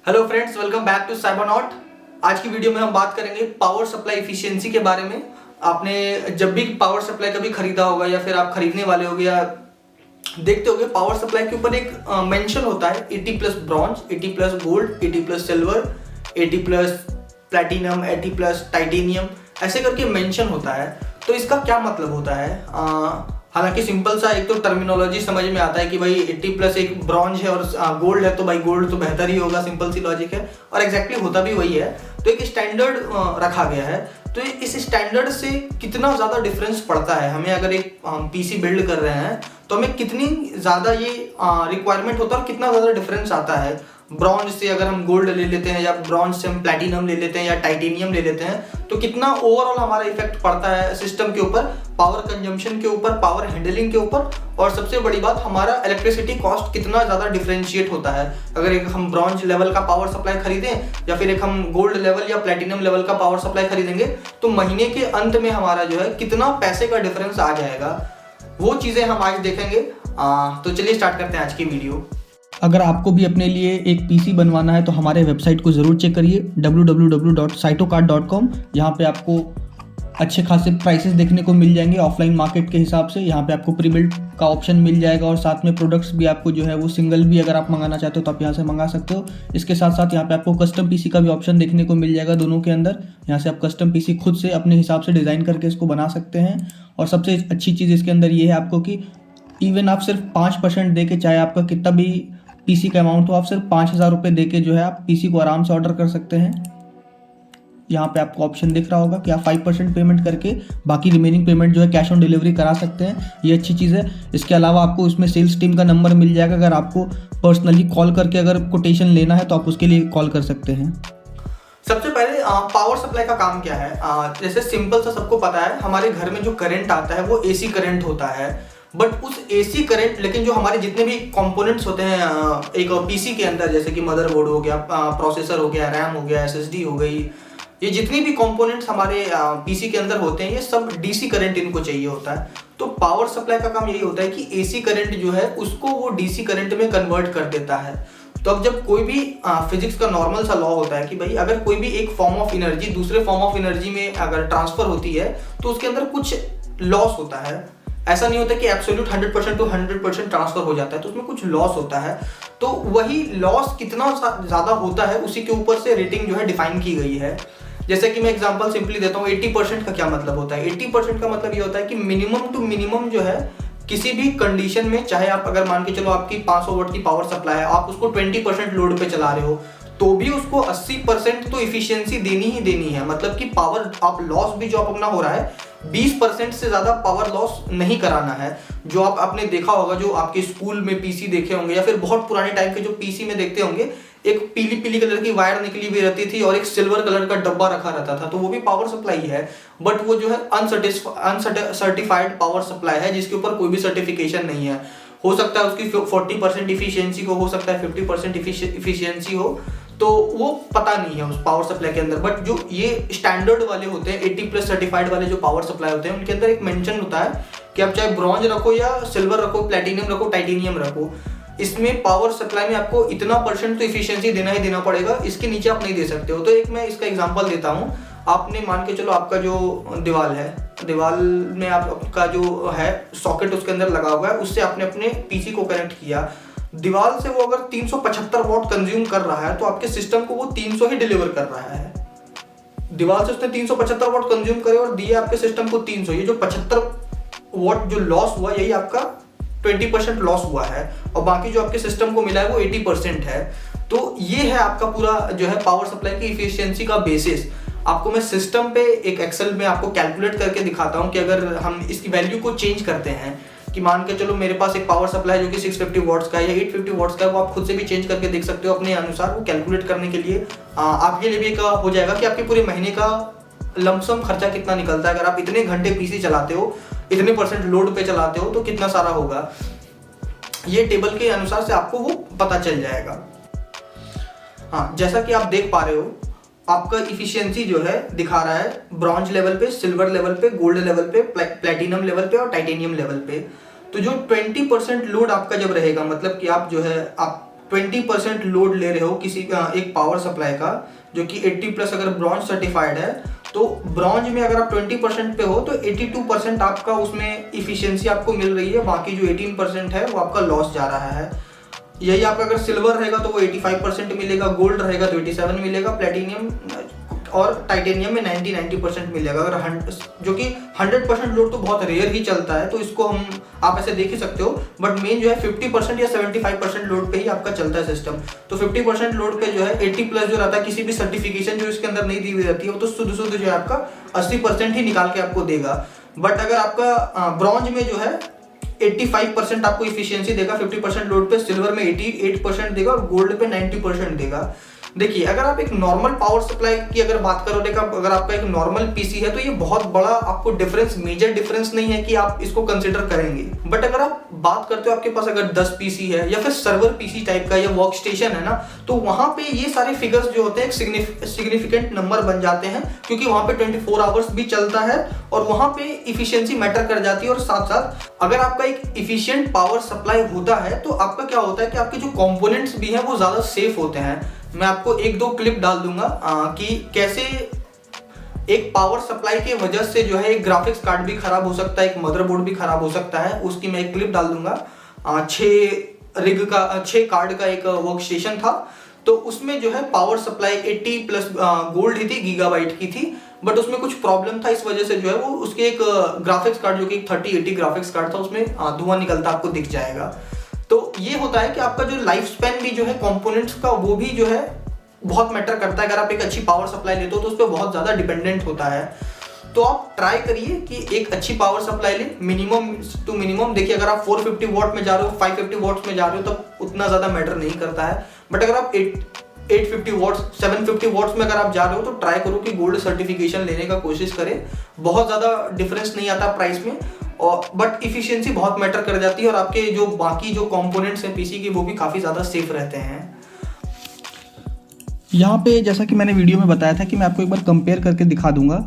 Hello friends, welcome back to Cybernaut. आज की video में हम बात करेंगे पावर सप्लाई इफिशियंसी के बारे में। आपने जब भी पावर सप्लाई कभी खरीदा होगा या फिर आप खरीदने वाले होगे या देखते होगे, पावर सप्लाई के ऊपर एक मेंशन होता है 80 plus bronze, 80 plus gold, 80 plus silver, 80 plus platinum, 80 plus titanium, ऐसे करके मेंशन होता है। तो इसका क्या मतलब होता है? हालांकि सिंपल सा एक तो टर्मिनोलॉजी समझ में आता है कि भाई 80 प्लस एक ब्रॉन्ज है और गोल्ड है, तो भाई गोल्ड तो बेहतर ही होगा, सिंपल सी लॉजिक है और एग्जैक्टली होता भी वही है। तो एक स्टैंडर्ड रखा गया है। तो इस स्टैंडर्ड से कितना ज़्यादा डिफरेंस पड़ता है हमें, अगर एक पीसी बिल्ड कर रहे हैं तो हमें कितनी ज़्यादा ये रिक्वायरमेंट होता है और कितना ज़्यादा डिफरेंस आता है ब्रॉन्ज से। अगर हम गोल्ड ले लेते हैं या ब्रॉन्ज से हम प्लैटिनम ले लेते हैं या टाइटेनियम ले लेते हैं, तो कितना ओवरऑल हमारा इफेक्ट पड़ता है सिस्टम के ऊपर, पावर कंजम्पशन के ऊपर, पावर हैंडलिंग के ऊपर, और सबसे बड़ी बात हमारा इलेक्ट्रिसिटी कॉस्ट कितना ज़्यादा डिफरेंशिएट होता है अगर एक हम ब्रॉन्ज लेवल का पावर सप्लाई खरीदें या फिर एक हम गोल्ड लेवल या प्लैटिनम लेवल का पावर सप्लाई खरीदेंगे, तो महीने के अंत में हमारा जो है कितना पैसे का डिफरेंस आ जाएगा, वो चीज़ें हम आज देखेंगे। तो चलिए स्टार्ट करते हैं आज की वीडियो। अगर आपको भी अपने लिए एक पीसी बनवाना है तो हमारे वेबसाइट को ज़रूर चेक करिए www.cytocard.com। यहाँ पे आपको अच्छे खासे प्राइसेस देखने को मिल जाएंगे ऑफलाइन मार्केट के हिसाब से। यहाँ पे आपको प्री बिल्ड का ऑप्शन मिल जाएगा और साथ में प्रोडक्ट्स भी आपको जो है वो सिंगल भी अगर आप मंगाना चाहते हो तो आप यहाँ से मंगा सकते हो। इसके साथ साथ यहाँ पे आपको कस्टम पीसी का भी ऑप्शन देखने को मिल जाएगा दोनों के अंदर। यहाँ से आप कस्टम पीसी खुद से अपने हिसाब से डिज़ाइन करके इसको बना सकते हैं। और सबसे अच्छी चीज़ इसके अंदर ये है आपको कि इवन आप सिर्फ 5% दे के, चाहे आपका कितना भी पीसी का अमाउंट हो, आप सिर्फ 5,000 रुपये दे के जो है आप पीसी को आराम से ऑर्डर कर सकते हैं। यहाँ पे आपको ऑप्शन दिख रहा होगा कि आप 5% पेमेंट करके बाकी रिमेनिंग पेमेंट जो है कैश ऑन डिलीवरी करा सकते हैं। ये अच्छी चीज़ है। इसके अलावा आपको इसमें सेल्स टीम का नंबर मिल जाएगा। अगर आपको पर्सनली कॉल करके अगर कोटेशन लेना है तो आप उसके लिए कॉल कर सकते हैं। सबसे पहले पावर सप्लाई का काम क्या है? जैसे सिंपल सा सबको पता है, हमारे घर में जो करंट आता है वो एसी करंट होता है। बट उस एसी करंट, लेकिन जो हमारे जितने भी कंपोनेंट्स होते हैं एक पीसी के अंदर, जैसे कि मदरबोर्ड हो गया, प्रोसेसर हो गया, रैम हो गया, एसएसडी हो गई, ये जितनी भी कंपोनेंट्स हमारे पीसी के अंदर होते हैं, ये सब डीसी करंट इनको चाहिए होता है। तो पावर सप्लाई का काम यही होता है कि एसी करंट जो है उसको वो डीसी करंट में कन्वर्ट कर देता है। तो अब जब कोई भी फिजिक्स का नॉर्मल सा लॉ होता है कि भाई अगर कोई भी एक फॉर्म ऑफ एनर्जी दूसरे फॉर्म ऑफ एनर्जी में अगर ट्रांसफर होती है तो उसके अंदर कुछ लॉस होता है। ऐसा नहीं होता कि एब्सोल्यूट 100% टू 100% ट्रांसफर हो जाता है, तो उसमें कुछ लॉस होता है। तो वही लॉस कितना ज़्यादा होता है उसी के ऊपर से रेटिंग जो है डिफाइन की गई है। जैसे कि मैं एग्जांपल सिंपली देता हूँ, 80% का क्या मतलब होता है? 80% का मतलब ये होता है कि मिनिमम टू मिनिमम जो है किसी भी कंडीशन में, चाहे आप अगर मान के चलो आपकी 500 वाट की पावर सप्लाई है, आप उसको 20% लोड पे चला रहे हो, तो भी उसको 80% तो इफिशियंसी देनी ही देनी है। मतलब कि पावर आप लॉस भी जो आप अपना हो रहा है 20% से ज़्यादा पावर लॉस नहीं कराना है। जो आप आपने देखा होगा, जो आपके स्कूल में पीसी देखे होंगे या फिर बहुत पुराने टाइम के जो पीसी में देखते होंगे, एक पीली पीली कलर की वायर निकली हुई रहती थी और एक सिल्वर कलर का डब्बा रखा रहता था, तो वो भी पावर सप्लाई है। बट वो जो है अनसर्टिफाइड पावर सप्लाई है, जिसके ऊपर कोई भी सर्टिफिकेशन नहीं है। हो सकता है उसकी 40% इफिशियंसी हो सकता है 50% इफिशियंसी हो, तो वो पता नहीं है उस पावर सप्लाई के अंदर। बट जो ये स्टैंडर्ड वाले होते हैं 80 प्लस सर्टिफाइड वाले जो पावर सप्लाई होते हैं, उनके अंदर एक मेंशन होता है कि आप चाहे ब्रॉन्ज रखो या सिल्वर रखो, प्लैटिनम रखो, टाइटेनियम रखो, इसमें पावर सप्लाई में आपको इतना % तो इफिशियंसी देना ही देना पड़ेगा, इसके नीचे आप नहीं दे सकते हो। तो एक मैं इसका एग्जांपल देता हूँ। आपने मान के चलो आपका जो दीवार है, दीवार में आपका जो है सॉकेट उसके अंदर लगा हुआ है, उससे आपने अपने पीसी को कनेक्ट किया। दीवार से वो अगर 375 वॉट कंज्यूम कर रहा है तो आपके सिस्टम को वो 300 ही डिलीवर कर रहा है। दीवार से उसने 375 वॉट कंज्यूम करे और दिए आपके सिस्टम को 300। ये जो 75 वॉट जो लॉस हुआ, यही आपका 20% लॉस हुआ है और बाकी जो आपके सिस्टम को मिला है वो 80% है। तो ये है आपका पूरा जो है पावर सप्लाई की इफिशियंसी का बेसिस। आपको मैं सिस्टम पे एक एक्सेल में आपको कैलकुलेट करके दिखाता हूँ कि अगर हम इसकी वैल्यू को चेंज करते हैं, कि मान के चलो मेरे पास एक पावर सप्लाई है जो कि 650 वॉट्स का है या 850 वॉट्स का है, वो आप खुद से भी चेंज करके देख सकते हो अपने अनुसार। वो कैलकुलेट करने के लिए आपके लिए भी एक हो जाएगा कि आपके पूरे महीने का लमसम खर्चा कितना निकलता है। अगर आप इतने घंटे पीसी चलाते हो, इतने % लोड पे चलाते हो, तो कितना सारा होगा, ये टेबल के अनुसार से आपको वो पता चल जाएगा। हाँ, जैसा कि आप देख पा रहे हो, आपका इफिशियंसी जो है दिखा रहा है ब्रॉन्ज लेवल पे, सिल्वर लेवल पे, गोल्ड लेवल पे, प्लैटिनम लेवल पे और टाइटेनियम लेवल पे। तो जो 20% लोड आपका जब रहेगा, मतलब कि आप जो है आप 20% लोड ले रहे हो किसी का एक पावर सप्लाई का जो कि 80+ अगर ब्रॉन्ज सर्टिफाइड है, तो ब्रॉन्ज में अगर आप 20% पे हो तो 82% आपका उसमें इफिशियंसी आपको मिल रही है, बाकी जो 18% है वो आपका लॉस जा रहा है। यही आपका अगर सिल्वर रहेगा तो वो 85% मिलेगा, गोल्ड रहेगा तो 87 मिलेगा, प्लेटिनियम और टाइटेनियम में 90% मिलेगा। अगर जो कि 100% लोड तो बहुत रेयर ही चलता है, तो इसको आप ऐसे देख ही सकते हो, बट मेन जो है 50% या 75% लोड पे ही आपका चलता है सिस्टम। तो 50% लोड पे जो है 80+ जो रहता है, किसी भी सर्टिफिकेशन जो इसके अंदर नहीं दी हुई रहती है, वो तो शुद्ध जो है आपका 80% ही निकाल के आपको देगा। बट अगर आपका ब्रॉन्ज में जो है 85% आपको इफिशियंसी देगा 50% लोड पे, सिल्वर में 88% देगा और गोल्ड पे 90% देगा। देखिए, अगर आप एक नॉर्मल पावर सप्लाई की अगर बात करो, अगर आपका एक नॉर्मल पीसी है तो ये बहुत बड़ा आपको मेजर डिफरेंस नहीं है कि आप इसको कंसिडर करेंगे। बट अगर आप बात करते हो आपके पास अगर 10 पीसी है या फिर सर्वर पीसी टाइप का या वर्क स्टेशन है ना, तो वहां पे ये सारे फिगर्स जो होते हैं एक सिग्निफिकेंट नंबर बन जाते हैं, क्योंकि वहां पे 24 आवर्स भी चलता है और वहां पे इफिशियंसी मैटर कर जाती है। और साथ साथ अगर आपका एक इफिशियंट पावर सप्लाई होता है तो आपका क्या होता है कि आपके जो कंपोनेंट्स भी हैं वो ज्यादा सेफ होते हैं। मैं आपको 1-2 क्लिप डाल दूंगा कि कैसे एक पावर सप्लाई के वजह से जो है एक ग्राफिक्स कार्ड भी खराब हो सकता है, एक मदरबोर्ड भी खराब हो सकता है। उसकी मैं एक क्लिप डाल दूंगा। 6 कार्ड का एक वर्क स्टेशन था, तो उसमें जो है पावर सप्लाई 80+ गोल्ड ही थी, गीगाबाइट की थी, बट उसमें कुछ प्रॉब्लम था। इस वजह से जो है वो उसके एक ग्राफिक्स कार्ड जो कि 3080 ग्राफिक्स कार्ड था, उसमें धुआं निकलता आपको दिख जाएगा। तो ये होता है कि आपका जो लाइफ स्पैन भी जो है कंपोनेंट्स का, वो भी जो है बहुत मैटर करता है। अगर आप एक अच्छी पावर सप्लाई लेते हो तो उस पर बहुत ज़्यादा डिपेंडेंट होता है। तो आप ट्राई करिए कि एक अच्छी पावर सप्लाई ले, मिनिमम टू मिनिमम। देखिए, अगर आप 450 वॉट में जा रहे हो, 550 वॉट्स में जा रहे हो, तब उतना ज़्यादा मैटर नहीं करता है। बट अगर आप 850 वॉट्स 750 वॉट्स में अगर आप जा रहे हो तो ट्राई करो कि गोल्ड सर्टिफिकेशन लेने का कोशिश करें। बहुत ज़्यादा डिफरेंस नहीं आता प्राइस में, और बट इफिशियंसी बहुत मैटर कर जाती है और आपके जो बाकी जो कंपोनेंट्स हैं पीसी के, वो भी काफ़ी ज़्यादा सेफ रहते हैं। यहाँ पे जैसा कि मैंने वीडियो में बताया था कि मैं आपको एक बार कंपेयर करके दिखा दूंगा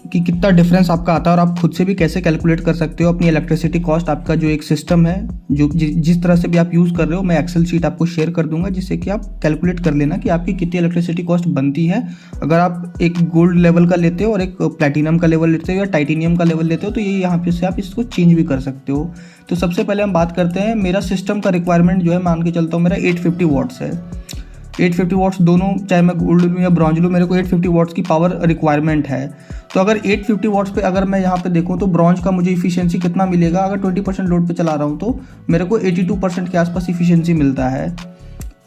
कि कितना डिफरेंस आपका आता है, और आप खुद से भी कैसे कैलकुलेट कर सकते हो अपनी इलेक्ट्रिसिटी कॉस्ट। आपका जो एक सिस्टम है, जो जिस तरह से भी आप यूज़ कर रहे हो, मैं एक्सेल शीट आपको शेयर कर दूंगा, जिससे कि आप कैलकुलेट कर लेना कि आपकी कितनी इलेक्ट्रिसिटी कॉस्ट बनती है। अगर आप एक गोल्ड लेवल का लेते हो और एक प्लैटिनम का लेवल लेते हो या टाइटेनियम का लेवल लेते हो, तो ये यहाँ पे से आप इसको चेंज भी कर सकते हो। तो सबसे पहले हम बात करते हैं, मेरा सिस्टम का रिक्वायरमेंट जो है, मान के चलता हूँ मेरा 850 वॉट्स है। 850 वॉट्स दोनों, चाहे मैं गोल्ड लूँ या ब्रॉन्ज लूँ, मेरे को 850 वॉट्स की पावर रिक्वायरमेंट है। तो अगर 850 वॉट्स पे अगर मैं यहाँ पे देखूँ तो ब्रॉन्ज का मुझे इफिशियंसी कितना मिलेगा, अगर 20% लोड पे चला रहा हूँ तो मेरे को 82% के आसपास इफिशियंसी मिलता है।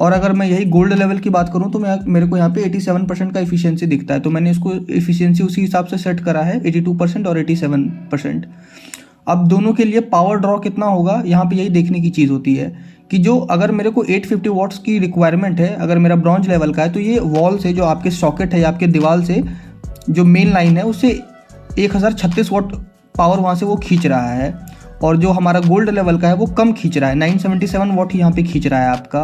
और अगर मैं यही गोल्ड लेवल की बात करूँ तो मेरे को यहाँ पे 87% का इफिशियंसी दिखता है। तो मैंने इसको इफिशियंसी उसी हिसाब से सेट करा है, 82% और 87%। अब दोनों के लिए पावर ड्रॉ कितना होगा, यहाँ पे यही देखने की चीज़ होती है कि जो अगर मेरे को 850 वॉट्स की रिक्वायरमेंट है, अगर मेरा ब्रॉन्ज लेवल का है, तो ये वॉल से, जो आपके सॉकेट है या आपके दीवार से जो मेन लाइन है, उससे 1036 वॉट पावर वहाँ से वो खींच रहा है। और जो हमारा गोल्ड लेवल का है वो कम खींच रहा है, 977 वॉट ही यहाँ पे खींच रहा है आपका।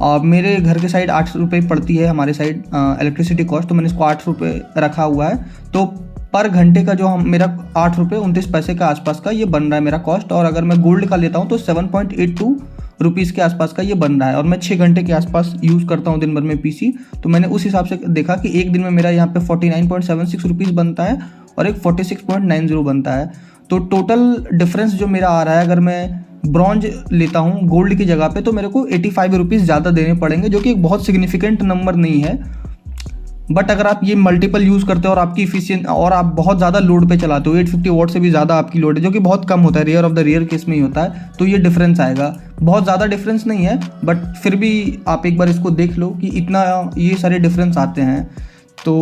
और मेरे घर के साइड 8 रुपये पड़ती है हमारे साइड इलेक्ट्रिसिटी कॉस्ट, तो मैंने इसको 8 रुपये रखा हुआ है। तो पर घंटे का जो मेरा 8 रुपये 29 पैसे का आसपास का ये बन रहा है मेरा कॉस्ट। और अगर मैं गोल्ड का लेता हूँ तो 7.82 रुपीज़ के आसपास का ये बन रहा है। और मैं 6 घंटे के आसपास यूज़ करता हूँ दिन भर में पीसी, तो मैंने उस हिसाब से देखा कि एक दिन में मेरा यहाँ पे 49.76 रुपीज़ बनता है और एक 46.90 बनता है। तो टोटल डिफरेंस जो मेरा आ रहा है, अगर मैं ब्रॉन्ज लेता हूँ गोल्ड की जगह पे, तो मेरे को 85 रुपीज़ ज़्यादा देने पड़ेंगे, जो कि एक बहुत सिग्निफिकेंट नंबर नहीं है। बट अगर आप ये मल्टीपल यूज़ करते हो और आपकी इफिशियंट और आप बहुत ज़्यादा लोड पे चलाते हो, 850 वॉट से भी ज़्यादा आपकी लोड है, जो कि बहुत कम होता है, rare of the rare case में ही होता है, तो ये डिफरेंस आएगा। बहुत ज़्यादा डिफरेंस नहीं है, बट फिर भी आप एक बार इसको देख लो कि इतना ये सारे डिफरेंस आते हैं। तो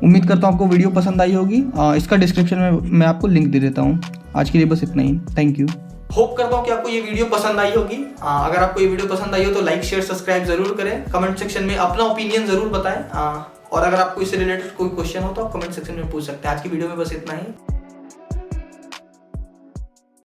उम्मीद करता हूँ आपको वीडियो पसंद आई होगी। इसका डिस्क्रिप्शन में मैं आपको लिंक दे देता हूँ। आज के लिए बस इतना ही, थैंक यू। होप करता हूँ कि आपको ये वीडियो पसंद आई होगी। अगर आपको ये वीडियो पसंद आई हो तो लाइक शेयर सब्सक्राइब जरूर करें, कमेंट सेक्शन में अपना ओपिनियन जरूर बताएं, और अगर आपको इससे रिलेटेड कोई क्वेश्चन हो तो आप कमेंट सेक्शन में पूछ सकते हैं। आज की वीडियो में बस इतना ही।